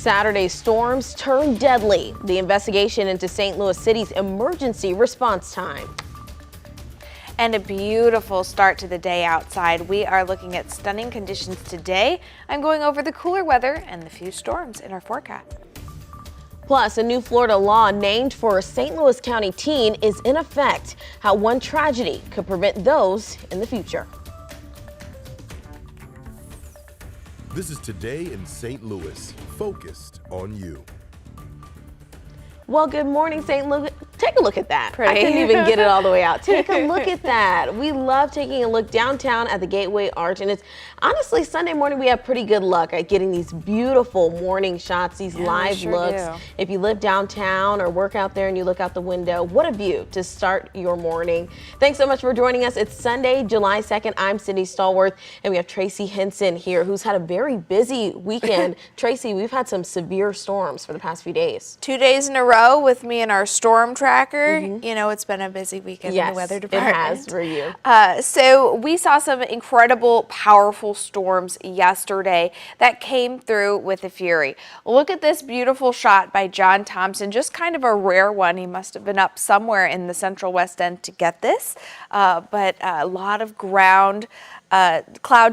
Saturday's storms turned deadly. The investigation into St. Louis City's emergency response time. And a beautiful start to the day outside. We are looking at stunning conditions today. I'm going over the cooler weather and the few storms in our forecast. Plus, a new Florida law named for a St. Louis County teen is in effect. How one tragedy could prevent those in the future. This is Today in St. Louis, focused on you. Well, good morning, St. Louis. Take a look at that. Pretty. I couldn't even get it all the way out. Take a look at that. We love taking a look downtown at the Gateway Arch, and it's honestly Sunday morning. We have pretty good luck at getting these beautiful morning shots, these live looks. If you live downtown or work out there and you look out the window, what a view to start your morning. Thanks so much for joining us. It's Sunday, July 2nd. I'm Cindy Stallworth, and we have Tracy Henson here, who's had a very busy weekend. Tracy, we've had some severe storms for the past few days. 2 days in a row with me and our storm tracker. You know, it's been a busy weekend in the weather department. It has for you. So we saw some incredible, powerful storms yesterday that came through with a fury. Look at this beautiful shot by John Thompson, just kind of a rare one. He must have been up somewhere in the Central West End to get this, but a lot of cloud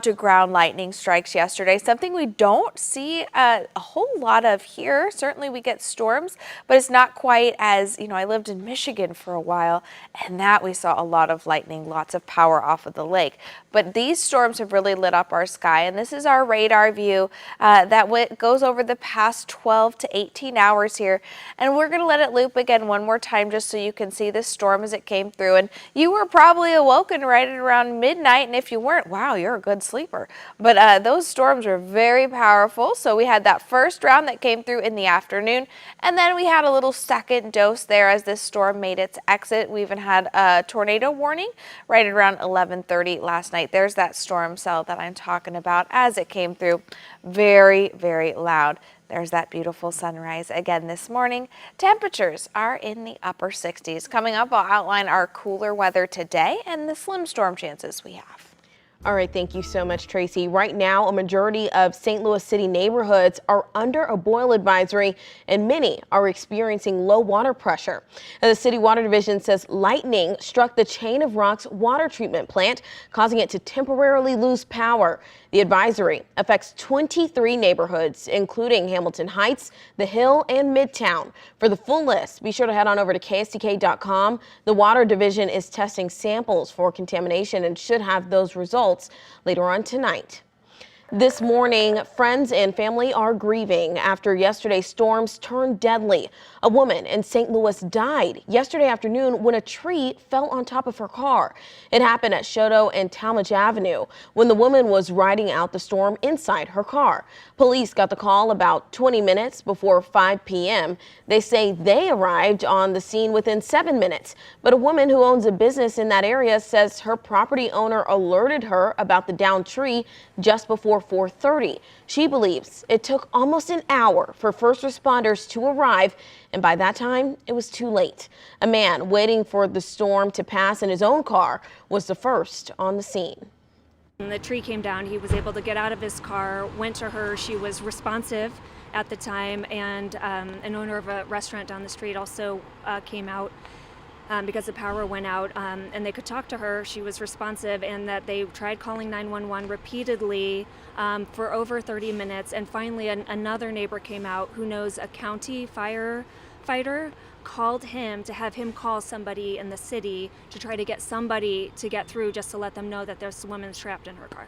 to ground lightning strikes yesterday, something we don't see a whole lot of here. Certainly we get storms, but it's not quite as, I lived in Michigan for a while, and that we saw a lot of lightning, lots of power off of the lake. But these storms have really lit up our sky, and this is our radar view that goes over the past 12 to 18 hours here. And we're going to let it loop again one more time just so you can see this storm as it came through. And you were probably awoken right at around midnight, and if you weren't, wow, you're a good sleeper. But those storms were very powerful. So we had that first round that came through in the afternoon, and then we had a little second dose there as this storm made its exit. We even had a tornado warning right at around 11:30 last night. There's that storm cell that I'm talking about as it came through. Very, very loud. There's that beautiful sunrise again this morning. Temperatures are in the upper 60s. Coming up, I'll outline our cooler weather today and the slim storm chances we have. All right, thank you so much, Tracy. Right now, a majority of St. Louis City neighborhoods are under a boil advisory, and many are experiencing low water pressure. And the City Water Division says lightning struck the Chain of Rocks water treatment plant, causing it to temporarily lose power. The advisory affects 23 neighborhoods, including Hamilton Heights, The Hill, and Midtown. For the full list, be sure to head on over to KSTK.com. The Water Division is testing samples for contamination and should have those results later on tonight. This morning, friends and family are grieving after yesterday's storms turned deadly. A woman in St. Louis died yesterday afternoon when a tree fell on top of her car. It happened at Choteau and Talmadge Avenue when the woman was riding out the storm inside her car. Police got the call about 20 minutes before 5 p.m. They say they arrived on the scene within 7 minutes. But a woman who owns a business in that area says her property owner alerted her about the downed tree just before 4:30. She believes it took almost an hour for first responders to arrive, and by that time, it was too late. A man waiting for the storm to pass in his own car was the first on the scene. When the tree came down, he was able to get out of his car, went to her. She was responsive at the time, and an owner of a restaurant down the street also came out because the power went out, and they could talk to her. She was responsive, and that they tried calling 911 repeatedly for over 30 minutes. And finally, another neighbor came out who knows a county firefighter, called him to have him call somebody in the city to try to get somebody to get through, just to let them know that there's a woman trapped in her car.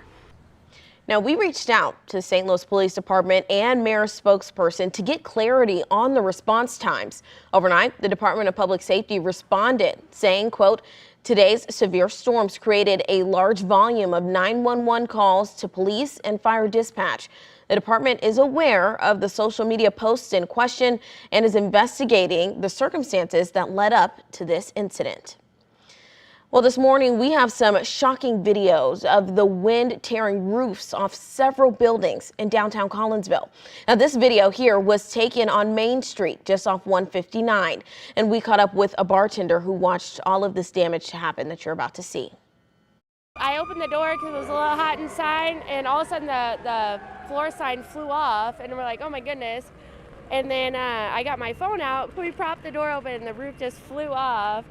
Now, we reached out to the St. Louis Police Department and mayor's spokesperson to get clarity on the response times. Overnight, the Department of Public Safety responded, saying, quote, today's severe storms created a large volume of 911 calls to police and fire dispatch. The department is aware of the social media posts in question and is investigating the circumstances that led up to this incident. Well, this morning we have some shocking videos of the wind tearing roofs off several buildings in downtown Collinsville. Now, this video here was taken on Main Street just off 159, and we caught up with a bartender who watched all of this damage to happen that you're about to see. I opened the door because it was a little hot inside, and all of a sudden the floor sign flew off, and we're like, oh my goodness. And then I got my phone out, we propped the door open, and the roof just flew off.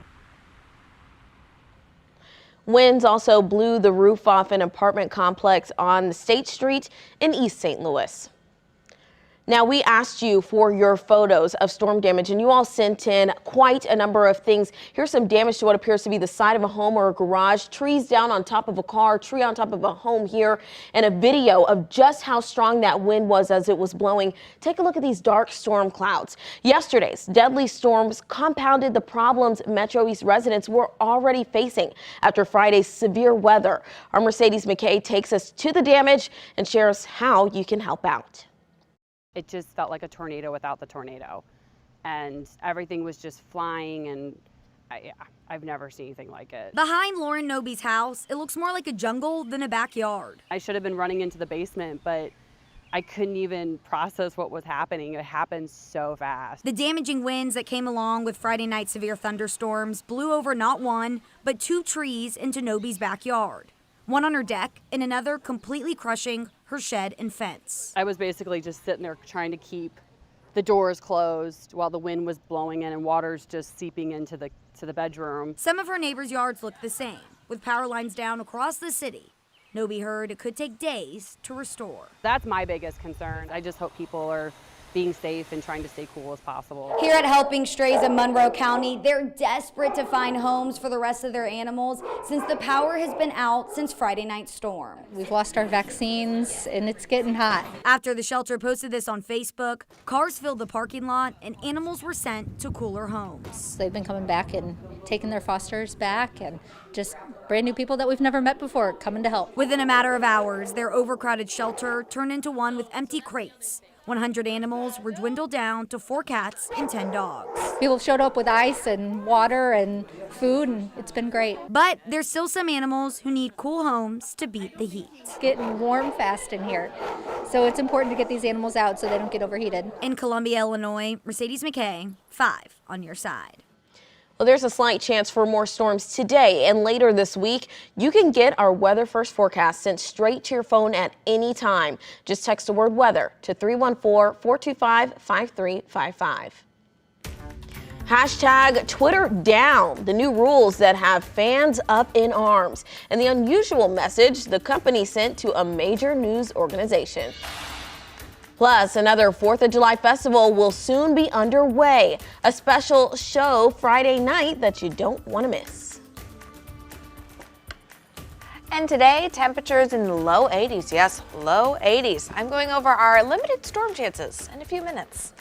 Winds also blew the roof off an apartment complex on State Street in East St. Louis. Now, we asked you for your photos of storm damage, and you all sent in quite a number of things. Here's some damage to what appears to be the side of a home or a garage, trees down on top of a car, tree on top of a home here, and a video of just how strong that wind was as it was blowing. Take a look at these dark storm clouds. Yesterday's deadly storms compounded the problems Metro East residents were already facing after Friday's severe weather. Our Mercedes McKay takes us to the damage and shares how you can help out. It just felt like a tornado without the tornado, and everything was just flying, and I've never seen anything like it. Behind Lauren Noby's house, it looks more like a jungle than a backyard. I should have been running into the basement, but I couldn't even process what was happening. It happened so fast. The damaging winds that came along with Friday night severe thunderstorms blew over not one, but 2 trees into Noby's backyard. One on her deck and another completely crushing her shed and fence. I was basically just sitting there trying to keep the doors closed while the wind was blowing in and water's just seeping into the bedroom. Some of her neighbors' yards look the same, with power lines down across the city. Noby heard it could take days to restore. That's my biggest concern. I just hope people are being safe and trying to stay cool as possible. Here at Helping Strays in Monroe County, they're desperate to find homes for the rest of their animals since the power has been out since Friday night's storm. We've lost our vaccines and it's getting hot. After the shelter posted this on Facebook, cars filled the parking lot and animals were sent to cooler homes. They've been coming back and taking their fosters back, and just brand new people that we've never met before coming to help. Within a matter of hours, their overcrowded shelter turned into one with empty crates. 100 animals were dwindled down to 4 cats and 10 dogs. People showed up with ice and water and food, and it's been great. But there's still some animals who need cool homes to beat the heat. It's getting warm fast in here, so it's important to get these animals out so they don't get overheated. In Columbia, Illinois, Mercedes McKay, 5 on your side. Well, there's a slight chance for more storms today and later this week. You can get our weather first forecast sent straight to your phone at any time. Just text the word weather to 314-425-5355. Hashtag Twitter down, the new rules that have fans up in arms, and the unusual message the company sent to a major news organization. Plus, another 4th of July festival will soon be underway. A special show Friday night that you don't want to miss. And today, temperatures in the low 80s. Yes, low 80s. I'm going over our limited storm chances in a few minutes.